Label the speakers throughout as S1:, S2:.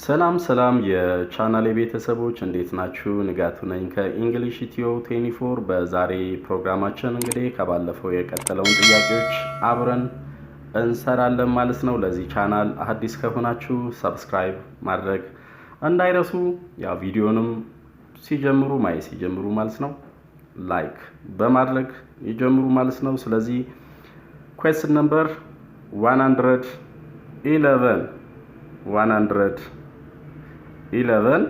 S1: ሰላም የቻናሌ ቤተሰቦች እንዴት ናችሁ? ንጋቱ ነኝ ከእንግሊሽ ኢትዮ 24። በዛሬ ፕሮግራማችን እንግዲህ ከባለፈው የቀጠለውን ጥያቄዎች አብረን እንሰራለን ማለት ነው። ለዚህ ቻናል አዲስ ከሆናችሁ ሰብስክራይብ ማድረግ እንዳይረሱ፣ ያው ቪዲዮንም ማየት ሲጀምሩ ማለት ነው ላይክ በማድረግ ይጀምሩ ማለት ነው። ስለዚህ question number 111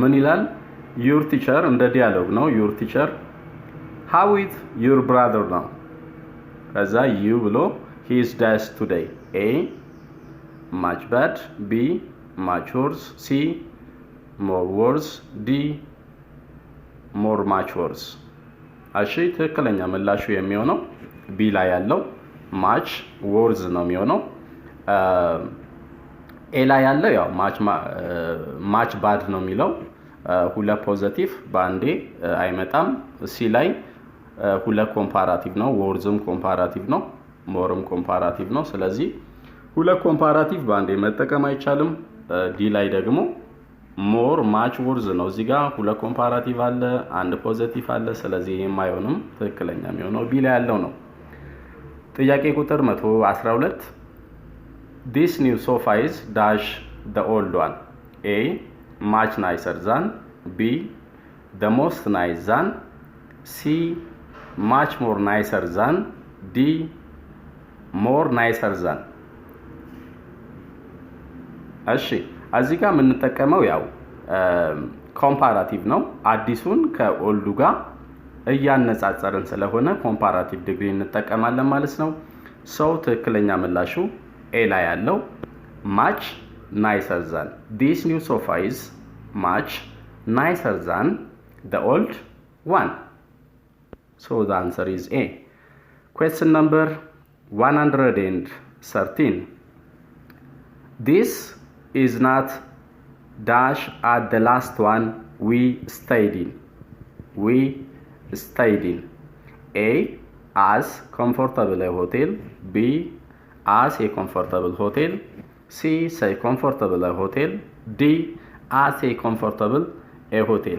S1: ምን ይላል? your teacher እንደ ዲያሎግ ነው። your teacher how with your brother ነው። ከዛ you ብሎ he is dash today a much bad b much worse c more worse d more much worse። እሺ ትክክለኛ ምላሹ የሚሆነው ቢ ላይ ያለው much worse ነው የሚሆነው። ኤ ላይ ያለው ያው much bad ነው የሚለው ሁለት ፖዚቲቭ ባንዴ አይመጣም። ሲ ላይ ሁለት ኮምፓራቲቭ ነው። worseም ኮምፓራቲቭ ነው፣ moreም ኮምፓራቲቭ ነው። ስለዚህ ሁለት ኮምፓራቲቭ ባንዴ መጠቀም አይቻልም። ዲ ላይ ደግሞ more much worse ነው። እዚህ ጋር ሁለት ኮምፓራቲቭ አለ፣ አንድ ፖዚቲቭ አለ። ስለዚህ የማይሆንም ትክክለኛ የሚሆነው ቢ ላይ ያለው ነው። ጥያቄ ቁጥር 112 This new sofa is dash the old one. A much nicer than b the most nice than c much more nicer than d more nicer than። እሺ እዚህ ጋር የምንጠቀመው ያው ኮምፓራቲቭ ነው። አዲሱን ከኦልዱ ጋር እያነጻጸርን ስለሆነ ኮምፓራቲቭ ዲግሪ እንጠቀማለን ማለት ነው። ሰው ትክክለኛ ምላሹ ኤ ላይ ያለው much nicer than. This new sofa is much nicer than the old one. So the answer is A. Question number 113. This is not dash at the last one we stayed in. A as comfortable a hotel, b as a comfortable hotel, c say comfortable a hotel, d as a comfortable a hotel።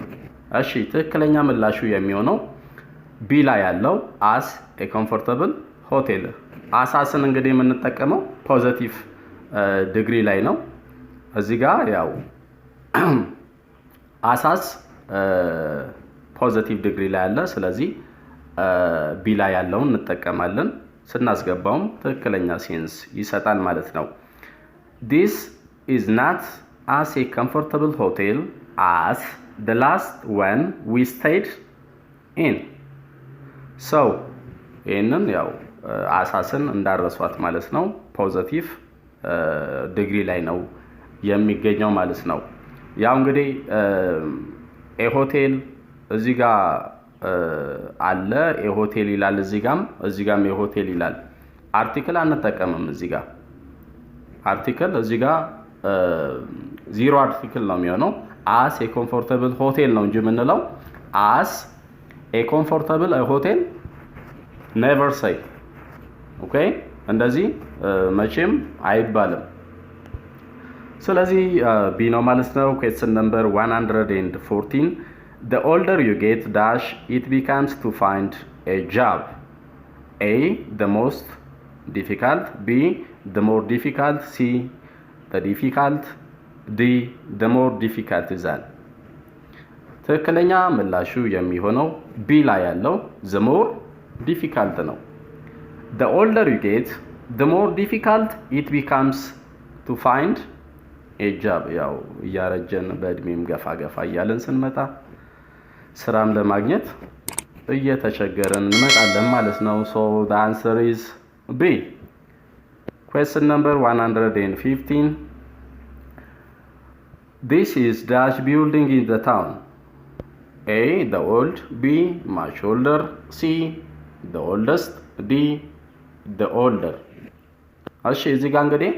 S1: እሺ ትክክለኛ ምላሹ የሚሆነው ቢ ላይ ያለው as a comfortable hotel። አሳስን እንግዲህ የምንጠቀመው ፖዚቲቭ ዲግሪ ላይ ነው። እዚህ ጋር ያው አሳስ ፖዚቲቭ ዲግሪ ላይ አለ። ስለዚህ ቢ ላይ ያለውን እንጠቀማለን። ስናስገባውም ትክክለኛ ሴንስ ይሰጣል ማለት ነው። This is not as a comfortable hotel as the last one we stayed in. So ይህንን ያው አሳስን እንዳረሷት ማለት ነው። ፖዚቲቭ ዲግሪ ላይ ነው የሚገኘው ማለት ነው። ያው እንግዲህ ሆቴል እዚህ ጋር አለ የሆቴል ይላል፣ እዚህ ጋም የሆቴል ይላል። አርቲክል አንጠቀምም። እዚህ ጋር አርቲክል እዚህ ጋር ዚሮ አርቲክል ነው የሚሆነው። አስ ኤ ኮምፎርታብል ሆቴል ነው እንጂ የምንለው አስ ኤ ኮምፎርታብል ሆቴል ኔቨር ሴይ። ኦኬ እንደዚህ መቼም አይባልም። ስለዚህ ቢ ነው ማለት ነው። question number 114 The older you get dash it becomes to find a job. A the most difficult, b the more difficult, c the difficult, d the more difficult than። ትክክለኛ ምላሹ የሚሆነው ቢ ላይ ያለው the more difficult ነው። The older you get the more difficult it becomes to find a job። ያው እያረጀን በእድሜም ገፋ እያለን ስንመጣ ስራም ለማግኘት እየተቸገረን እንመጣለን ማለት ነው። So the answer is B. Question number 115 This is dash building in the town. A the old, b much older, c the oldest, d the older። እሺ እዚህ ጋር እንግዲህ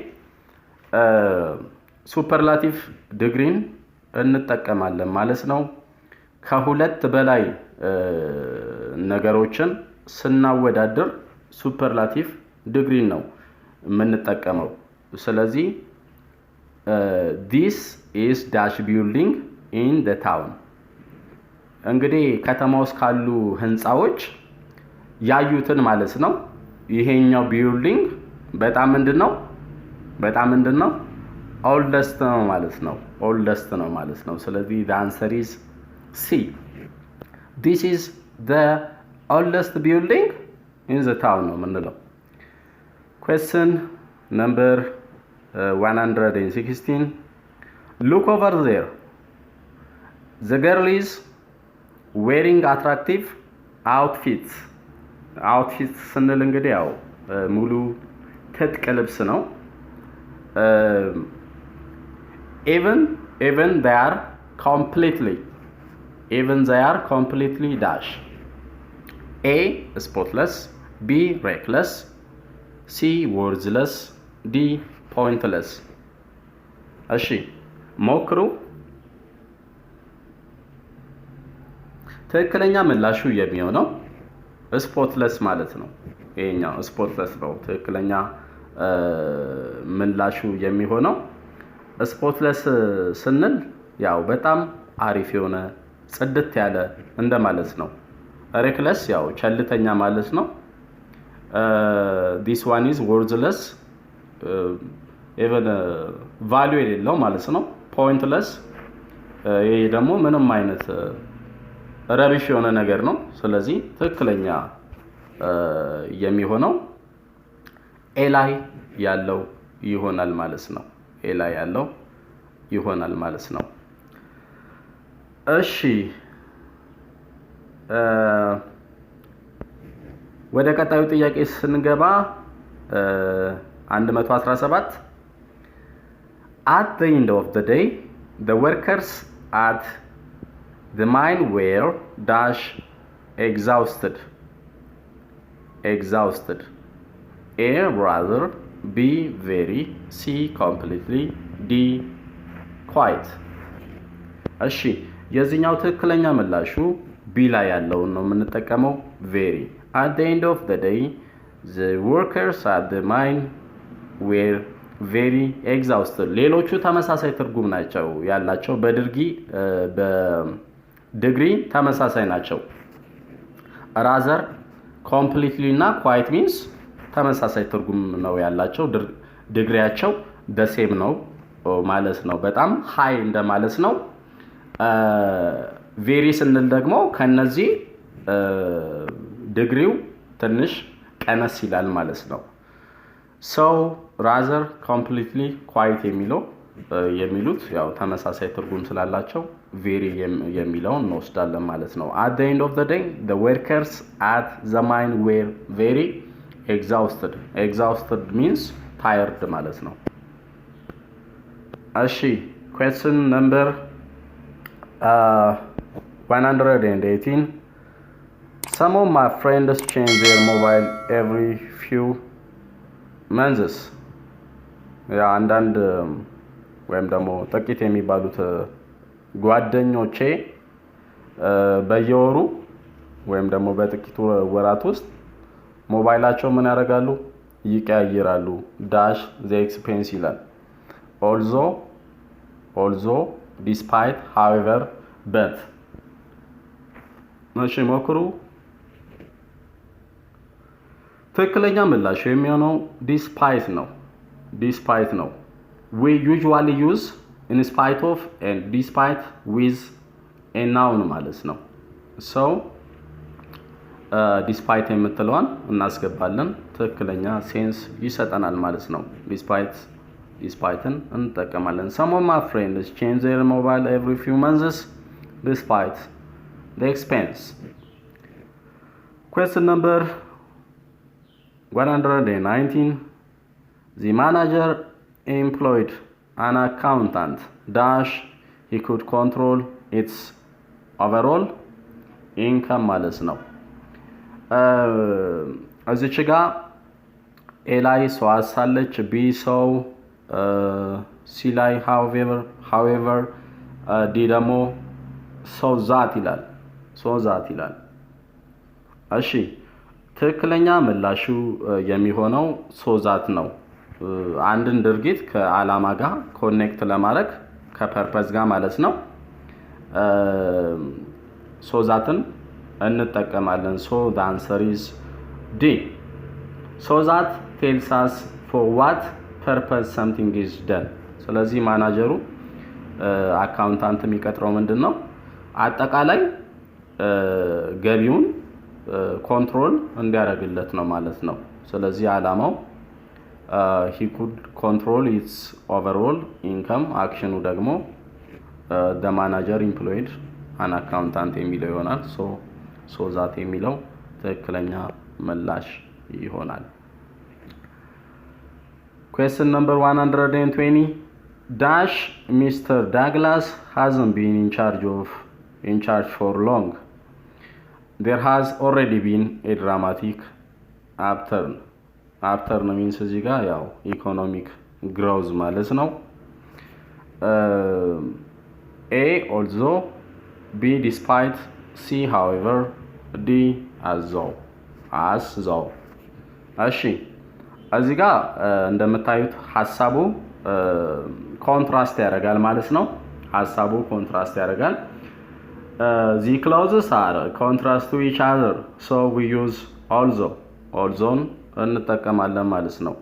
S1: ሱፐርላቲቭ ዲግሪን እንጠቀማለን ማለት ነው። ከሁለት በላይ ነገሮችን ስናወዳድር ሱፐርላቲቭ ዲግሪ ነው የምንጠቀመው። ስለዚህ this is dash building in the town እንግዲህ ከተማ ውስጥ ካሉ ህንጻዎች ያዩትን ማለት ነው ይሄኛው ቢልዲንግ በጣም ምንድነው oldest ነው ማለት ነው ስለዚህ the answer is C this is the oldest building in the town ነው የምንለው question number 116 look over there the girl is wearing attractive outfits ስንል እንግዲህ ያው ሙሉ ትጥቅ ልብስ ነው even they are completely dash A spotless B reckless C worthless D pointless እሺ ሞክሩ ትክክለኛ ምላሹ የሚሆነው ስፖትለስ ማለት ነው ይሄኛው ስፖትለስ ነው ትክክለኛ ምላሹ የሚሆነው ስፖትለስ ስንል ያው በጣም አሪፍ የሆነ ጽድት ያለ እንደማለት ነው ሬክለስ ያው ቸልተኛ ማለት ነው this one is worthless even value የሌለው ማለት ነው pointless ይሄ ደግሞ ምንም አይነት ረቢሽ የሆነ ነገር ነው ስለዚህ ትክክለኛ የሚሆነው ኤ ላይ ያለው ይሆናል ማለት ነው እሺ ወደ ቀጣዩ ጥያቄ ስንገባ 117 at the end of the day the workers at the mine were dash exhausted A rather B very C completely D quite እሺ የዚህኛው ትክክለኛ ምላሹ B ላይ ያለው ነው የምንጠቀመው very at the end of the day the workers at the mine were very exhausted ሌሎቹ ተመሳሳይ ትርጉም ናቸው ያላቸው በዲግሪ ተመሳሳይ ናቸው rather completely እና quite means ተመሳሳይ ትርጉም ነው ያላቸው ዲግሪያቸው the same ነው ማለት ነው በጣም high እንደማለት ነው very ስንል ደግሞ ከነዚህ ዲግሪው ትንሽ ቀነስ ይላል ማለት ነው so rather completely quite የሚሉት ያው ተመሳሳይ ትርጉም ስላላቸው very የሚለውን እንወስዳለን ማለት ነው at the end of the day the workers at the mine were very exhausted means tired ማለት ነው እሺ question number 118 some of my friends change their mobile every few months ያ አንዳንድ ወይም ደግሞ ጥቂት የሚባሉት ጓደኞቼ በየወሩ ወይም ደግሞ በጥቂት ወራት ውስጥ ሞባይላቸው ምን ያደርጋሉ ይቀያይራሉ dash the expense ይላል although despite however but እሺ ሞክሩ ትክክለኛ ምላሽ የሚሆነው despite ነው we usually use in spite of and despite with a noun ማለት ነው so despite የምትለዋን እናስገባለን ትክክለኛ ሴንስ ይሰጠናል ማለት ነው despiteን እንጠቀማለን some of my friends change their mobile every few months despite the expense question number 119 the manager employed an accountant dash he could control its overall income ማለት ነው እዚች ጋር ኤ ላይ ሰው አሳለች ቢ ሰው ሲ ላይ however ዲ ደግሞ ሰው ዛት ይላል እሺ ትክክለኛ ምላሹ የሚሆነው ሶ ዛት ነው አንድን ድርጊት ከዓላማ ጋር ኮኔክት ለማድረግ ከፐርፐዝ ጋር ማለት ነው ሶ ዛትን እንጠቀማለን ሶ the answer is D so that tells us for what purpose something is done ስለዚህ ማናጀሩ አካውንታንት የሚቀጥረው ምንድነው አጠቃላይ ገቢውን ኮንትሮል እንዲያደርግለት ነው ማለት ነው ስለዚህ ዓላማው he could control its overall income አክሽኑ ደግሞ the manager employed an accountant የሚለው ይሆናል so that የሚለው ትክክለኛ ምላሽ ይሆናል question number 120 dash Mr. Douglas hasn't been in charge for long there has already been a dramatic upturn means እዚህ ጋር ያው ኢኮኖሚክ growth ማለት ነው A although B despite C however D as though እሺ እዚህ ጋር እንደምታዩት ሐሳቡ ኮንትራስት ያደርጋል ማለት ነው ሐሳቡ ኮንትራስት ያደርጋል the clauses are contrast to each other so we use although እንጠቀማለን ማለት ነው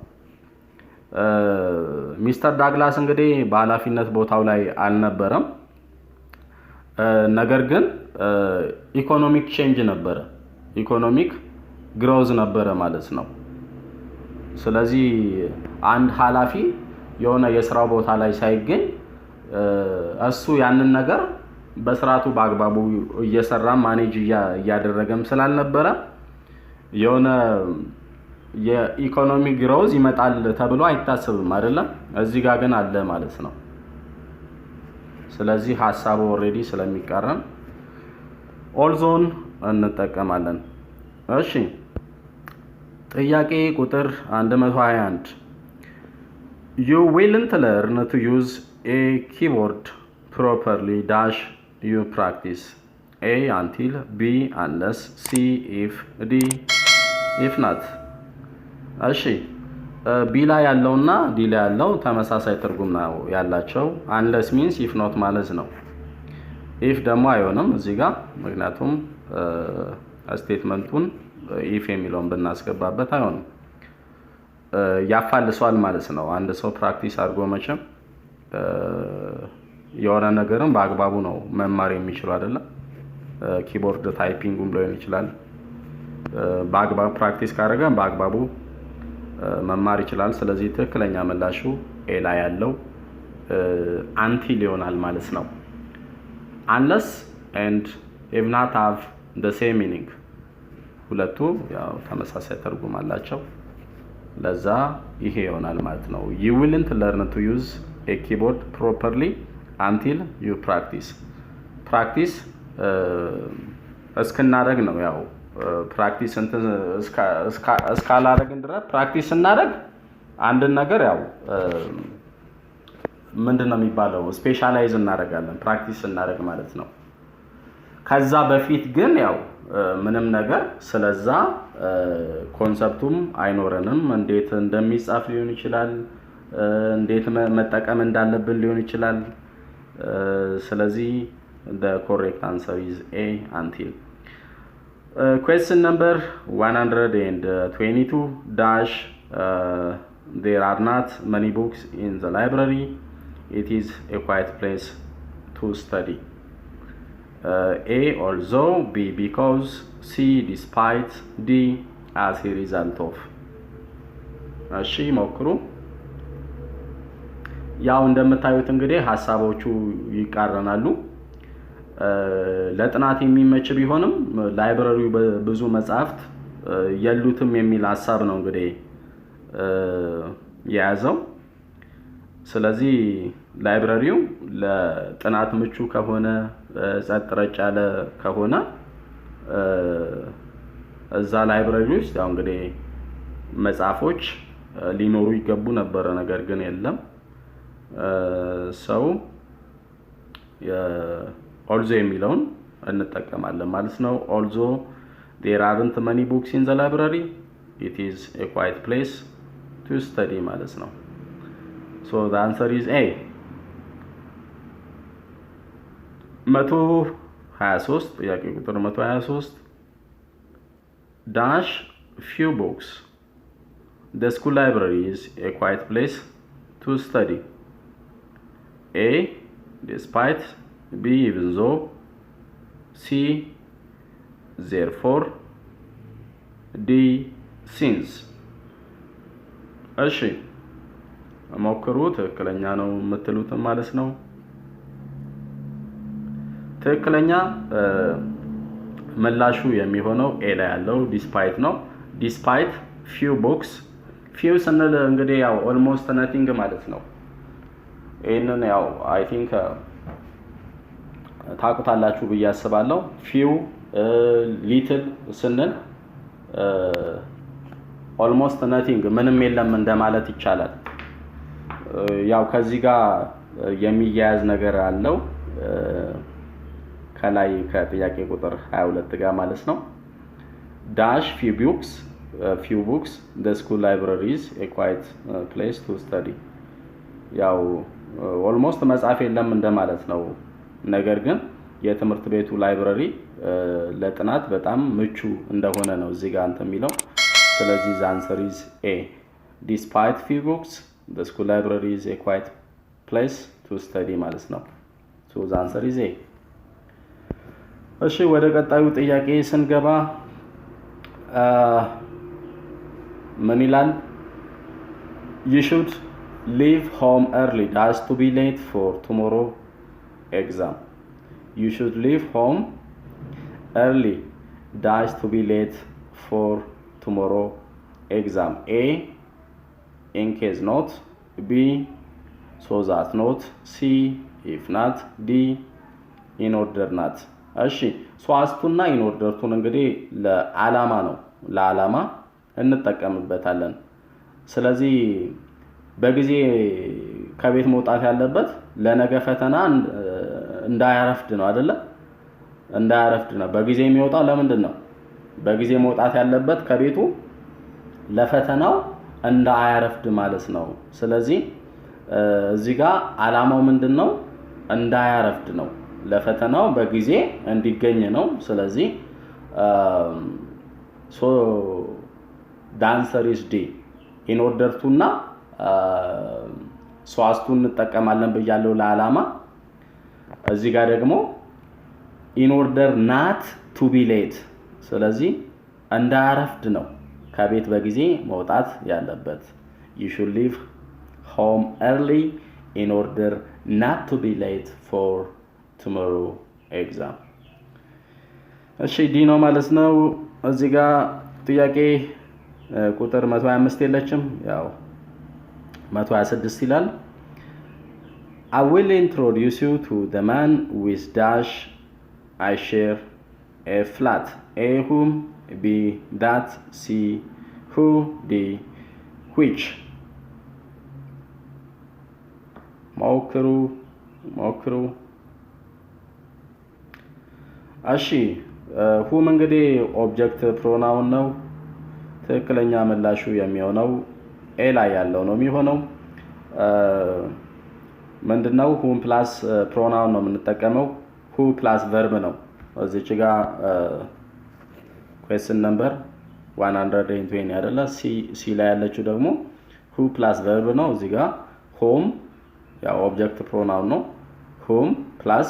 S1: ሚስተር ዳግላስ እንግዲህ በኃላፊነት ቦታው ላይ አልነበረም ነገር ግን ኢኮኖሚክ ቼንጅ ነበረ ኢኮኖሚክ ግሮዝ ነበረ ማለት ነው ስለዚህ አንድ ኃላፊ የሆነ የሥራው ቦታ ላይ ሳይገኝ እሱ ያንን ነገር በስራቱ በአግባቡ እየሰራ ማኔጅ ያደረገም ስላልነበረ የሆነ የኢኮኖሚ ግሮዝ ይመጣል ተብሎ አይታሰብም አይደለ እዚህ ጋር ግን አለ ማለት ነው ስለዚህ ሐሳቡ ኦሬዲ ስለሚቀረን ኦልዞን እንጠቀማለን እሺ ጥያቄ ቁጥር 121 you willn't learn to use a keyboard properly dash you practice A until B unless C if D if not እሺ ቢ ላይ ያለውና ዲ ላይ ያለው ተመሳሳይ ትርጉም ነው ያላቸው unless means if not ማለት ነው if ደግሞ አይሆንም እዚህ ጋር ምክንያቱም ስቴትመንቱን if የሚለውን ብናስገባበት አይሆንም ያፋልሷል ማለት ነው አንድ ሰው ፕራክቲስ አድርጎ መቼም የሆነ ነገርን በአግባቡ ነው መማር የሚችለው አይደለ ኪቦርድ ታይፒንግም ሊሆን ይችላል በአግባቡ ፕራክቲስ ካደረገ በአግባቡ መማር ይችላል ስለዚህ ትክክለኛ ምላሹ ኤ ላይ ያለው አንቲል ይሆናል ማለት ነው unless and if not have the same meaning ሁለቱ ያው ተመሳሳይ ትርጉም አላቸው ለዛ ይሄ ይሆናል ማለት ነው you willn't learn to use a keyboard properly until you practice እስከናደርግ ነው ያው ፕራክቲስ እስካላደረግን ድረስ ፕራክቲስ እናደርግ አንድ ነገር ያው ምንድነው የሚባለው ስፔሻላይዝ እናደርጋለን ፕራክቲስ እናደርግ ማለት ነው ከዛ በፊት ግን ያው ምንም ነገር ስለዛ ኮንሰፕቱም አይኖረንም እንዴት እንደሚጻፍ ሊሆን ይችላል እንዴት መጠቀም እንዳለብን ሊሆን ይችላል ስለዚህ the correct answer is A until question number 122 dash there are not many books in the library it is a quiet place to study A although B because C despite D as a result of እሺ ሞክሩ ያው እንደምታዩት እንግዲህ ሐሳቦቹ ይቃረናሉ ለጥናት የሚመች ቢሆንም ላይብረሪው ብዙ መጻሕፍት የሉትም የሚል ሐሳብ ነው እንግዲህ የያዘው ስለዚህ ላይብረሪው ለጥናት ምቹ ከሆነ ጸጥ ረጭ ያለ ከሆነ እዛ ላይብረሪ ውስጥ ያው እንግዲህ መጽሐፎች ሊኖሩ ይገቡ ነበር ነገር ግን የለም ሰው although የሚለውን እንጠቀማለን ማለት ነው although there aren't many books in the library it is a quiet place to study ማለት ነው so the answer is A 123 ጥያቄ ቁጥር 123 dash few books the school library is a quiet place to study A despite B even though C therefore D since እሺ ሞክሩ ትክክለኛ ነው የምትሉት ማለት ነው ትክክለኛ ምላሹ የሚሆነው ኤ ላይ ያለው ዲስፓይት ነው ዲስፓይት few books few ስንል እንግዲህ ያው almost nothing ማለት ነው ይሄንን ያው I think ታውቁታላችሁ ብዬ አስባለሁ few little ስንል almost nothing ምንም የለም እንደማለት ይቻላል ያው ከዚህ ጋር የሚያያዝ ነገር አለው ከላይ ከጥያቄ ቁጥር 22 ጋር ማለት ነው dash few books the school library is a quiet place to study ያው almost መጻፍ የለም እንደማለት ነው ነገር ግን የትምህርት ቤቱ ላይብረሪ ለጥናት በጣም ምቹ እንደሆነ ነው እዚህ ጋር አንተ የሚለው ስለዚህ the answer is A despite few books the school library is a quiet place to study ማለት ነው so the answer is A እሺ ወደ ቀጣዩ ጥያቄ ስንገባ ምን ይላል you should leave home early dash to be late for tomorrow exam you should leave home early dash to be late for tomorrow exam A in case not B so that not C if not D in order not እሺ ሶስቱና in order ቱን እንግዲህ ለዓላማ ነው ለዓላማ እንጠቀምበታለን ስለዚህ በጊዜ ከቤት መውጣት ያለበት ለነገ ፈተና እንዳያረፍድ ነው አይደለ እንዳያረፍድ ነው በጊዜ የሚወጣው ለምንድን ነው በጊዜ መውጣት ያለበት ከቤቱ ለፈተናው እንዳያረፍድ ማለት ነው ስለዚህ እዚህ ጋር ዓላማው ምንድነው እንዳያረፍድ ነው ለፈተናው በጊዜ እንዲገኝ ነው ስለዚህ so the answer is D in order to እና ሶስቱን እንጠቀማለን በያለው ለዓላማ እዚህ ጋር ደግሞ in order not to be late ስለዚህ እንዳያረፍድ ነው ከቤት በጊዜ መውጣት ያለበት you should leave home early in order not to be late for tomorrow exam እሺ ዲ ነው ማለት ነው እዚህ ጋር ጥያቄ ቁጥር 125 የለችም ያው 126 ይላል I will introduce you to the man with dash I share a flat A whom B that C who D which ሞክሩ እሺ whom እንግዲህ ኦብጀክት ፕሮናውን ነው ትክክለኛ ምላሹ የሚሆነው ኤ ላይ ያለው ነው የሚሆነው ምንድነው whom plus pronoun ነው የምንጠቀመው who plus verb ነው እዚች ጋር question number 120 አይደለ ሲ ላይ ያለችው ደግሞ who plus verb ነው እዚህ ጋር whom ያው ኦብጀክት ፕሮናውን ነው whom plus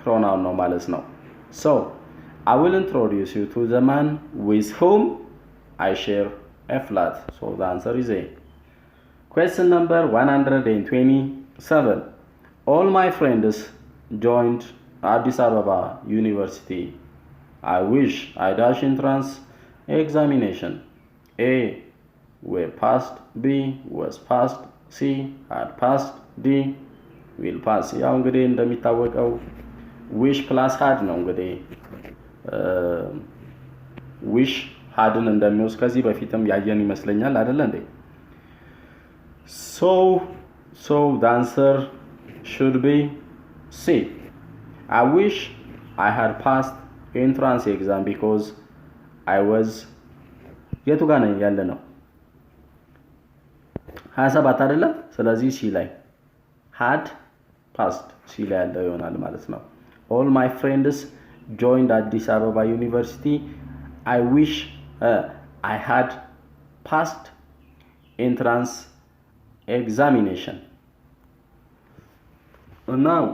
S1: pronoun ነው ማለት ነው so I will introduce you to the man with whom I share a flat so the answer is A question number 127 all my friends joined Addis Ababa University I wish I dash entrance examination A were passed B was passed C had passed D will pass ያው እንግዲህ እንደሚታወቀው wish plus had ነው እንግዲህ wish hadን እንደሚወስድ ከዚህ በፊትም ያየን ይመስለኛል አይደል እንዴ so the answer should be C I wish I had passed entrance exam because I was የቱ ጋር ነው ያለ ነው 27 አይደለም ስለዚህ ሲ ላይ had past ሲ ላይ ያለው ይሆናል ማለት ነው all my friends joined Addis Ababa University I wish I had passed entrance examination now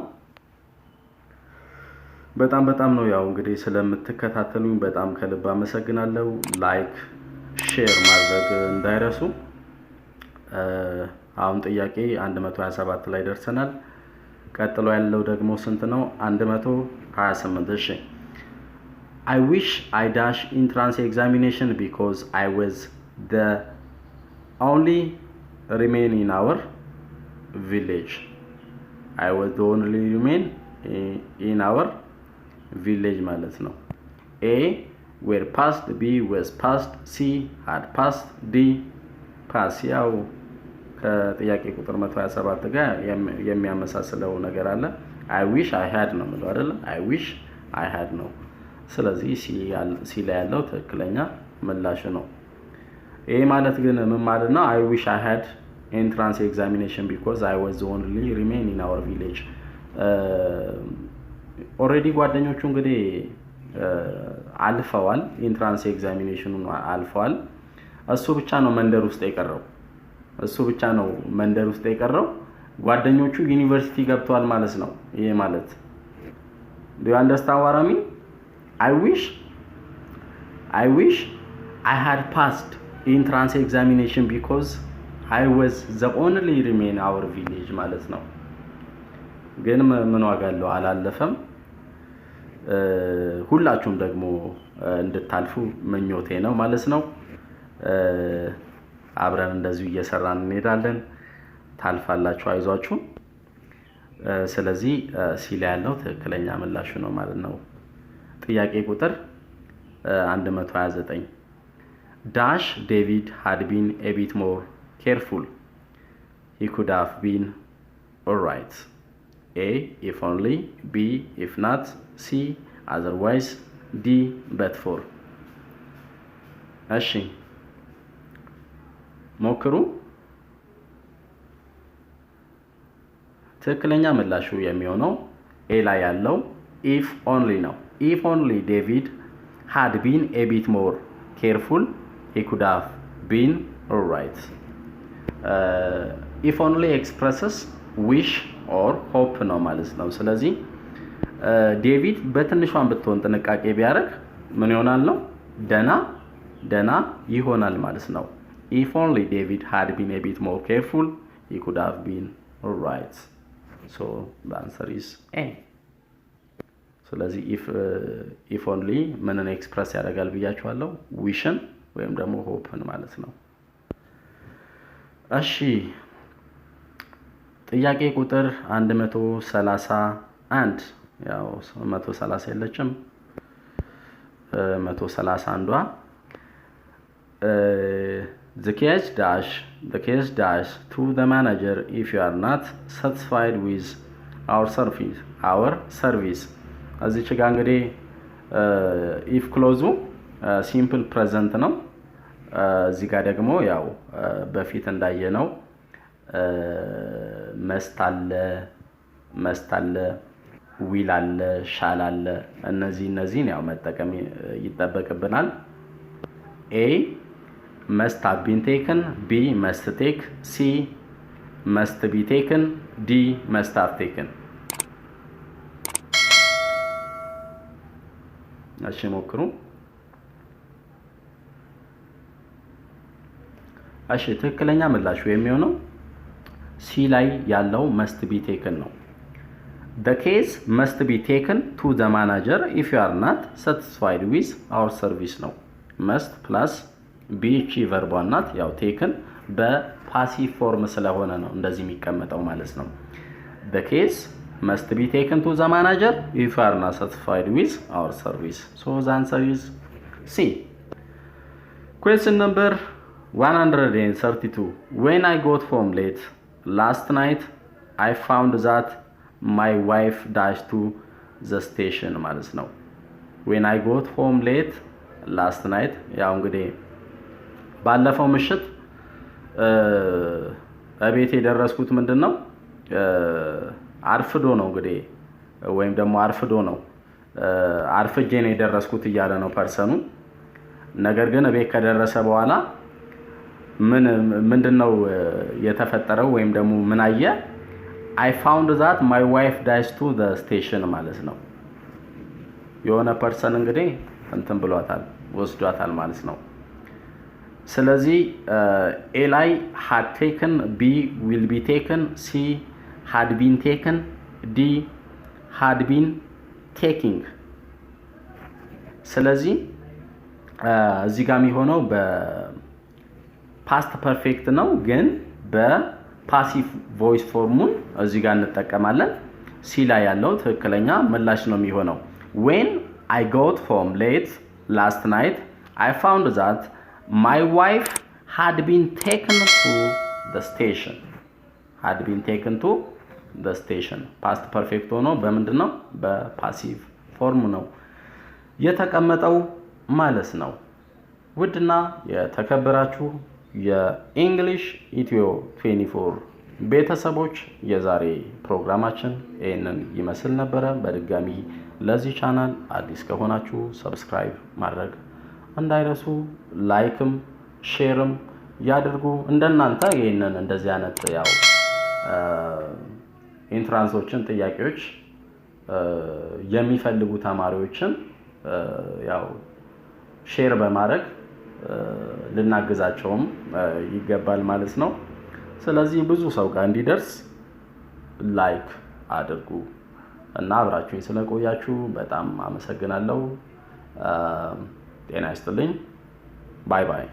S1: በጣም ነው ያው እንግዲህ ስለምትከታተሉኝ በጣም ከልብ አመሰግናለሁ ላይክ ሼር ማድረግ እንዳይረሱ አሁን ጥያቄ 127 ላይ ደርሰናል ቀጥሎ ያለው ደግሞ ስንት ነው 128 እሺ I wish I dash entrance examination because I was the only remain in our village I was the only remain in our village ማለት ነው A were passed B was passed C had passed D pass ያው ከጥያቄ ቁጥር 127 ጋር የሚያመሳስለው ነገር አለ I wish I had ነው ማለት አይደል I wish I had ነው ስለዚህ ሲ ላይ ያለው ትክክለኛ ምላሽ ነው ይሄ ማለት ግን ምን ማለት ነው I wish I had entrance examination because I was the only remain in our village already ጓደኞቹ እንግዲህ አልፈዋል ኢንትራንስ ኤግዛሚኔሽኑን አልፈዋል እሱ ብቻ ነው መንደር ውስጥ የቀረው ጓደኞቹ ዩኒቨርሲቲ ገብተዋል ማለት ነው ይሄ ማለት do you understand what I mean I wish I had passed entrance examination because I was the only remain our village ማለት ነው ግን ምን ዋጋ አለው አላለፈም ሁላችሁም ደግሞ እንድታልፉ ምኞቴ ነው ማለት ነው አብረን እንደዚሁ እየሰራን እንሄዳለን ታልፋላችሁ አይዟችሁ ስለዚህ ሲላ ያለው ትክክለኛ ምላሹ ነው ማለት ነው ጥያቄ ቁጥር 129 dash David had been a bit more careful he could have been all right A if only B if not C otherwise D but for እሺ ሞክሩ ትክክለኛ ምላሹ የሚሆነው A ላይ ያለው if only ነው if only David had been a bit more careful he could have been all right if only expresses wish or hope ነው ማለት ነው ስለዚህ ዴቪድ በትንሿን ብትሆን ጥንቃቄ ቢያደርግ ምን ይሆናል ነው ደና ይሆናል ማለት ነው if only David had been a bit more careful he could have been all right so the answer is A ስለዚህ if only ምንን ኤክስፕረስ ያደርጋል ብያችኋለሁ ዊሽን ወይም ደግሞ ሆፕን ማለት ነው እሺ ጥያቄ ቁጥር 131 ያው 130 የለችም 131ዷ the case dash to the manager if you are not satisfied with our service እዚህ ጋር እንግዲህ if clause simple present ነው እዚህ ጋር ደግሞ ያው በፊት እንዳየነው መስታለ ዊል አለ ሻል አለ እነዚህን ያው መጠቀም ይተበቀብናል A must have been taken B must take C must be taken D must have taken እሺ ሞክሩ እሺ ትክክለኛ ምላሹ የሚሆነው C ላይ ያለው must be taken ነው The case must be taken to the manager if you are not satisfied with our service ነው must plus be verb not ያው taken በፓሲቭ ፎርም ስለሆነ ነው እንደዚህ የሚቀመጠው ማለት ነው The case must be taken to the manager if you are not satisfied with our service so the answer is C Question number 132 When I got home late last night I found that my wife dashed to the station ማለት ነው When I got home late last night ያው እንግዲህ ባለፈው ምሽት እቤት የደረስኩት ምንድነው አርፍዶ ነው እንግዲህ ወይም ደግሞ አርፍዶ ነው አርፍጄ ነው የደረስኩት እያለ ነው ፐርሰኑ ነገር ግን እቤት ከደረሰ በኋላ ምንድነው የተፈጠረው ወይም ደግሞ ምን አየ I found that my wife dies to the station ማለት ነው የሆነ ፐርሰን እንግዲህ እንትን ብሏታል ወስዷታል ማለት ነው ስለዚህ A ላይ had taken B will be taken C had been taken D had been taking ስለዚህ እዚህ ጋር የሚሆነው በፓስት ፐርፌክት ነው ግን በፓሲቭ ቮይስ ፎርሙን እዚህ ጋር እንጠቀማለን ሲ ላይ ያለው ትክክለኛ ምላሽ ነው የሚሆነው when I got home late last night I found that my wife had been taken to the station past perfect ሆኖ በምንድነው በፓሲቭ ፎርም ነው የተቀመጠው ማለት ነው ውድና የተከበራችሁ የእንግሊሽ ኢትዮ 24 ቤተሰቦች የዛሬ ፕሮግራማችን ይሄንን ይመስል ነበር በድጋሚ ለዚህ ቻናል አዲስ ከሆናችሁ ሰብስክራይብ ማድረግ እንዳይረሱ ላይክም ሼርም ያድርጉ እንደናንተ ይሄንን እንደዚህ አይነት ያው ኢንትራንሶችን ጥያቄዎች የሚፈልጉ ተማሪዎችን ያው ሼር በማድረግ ልናግዛቸውም ይገባል ማለት ነው ስለዚህ ብዙ ሰው ጋር እንዲደርስ ላይክ አድርጉ እና አብራችሁኝ ስለቆያችሁ በጣም አመሰግናለሁ ጤና ይስጥልኝ ባይ ባይ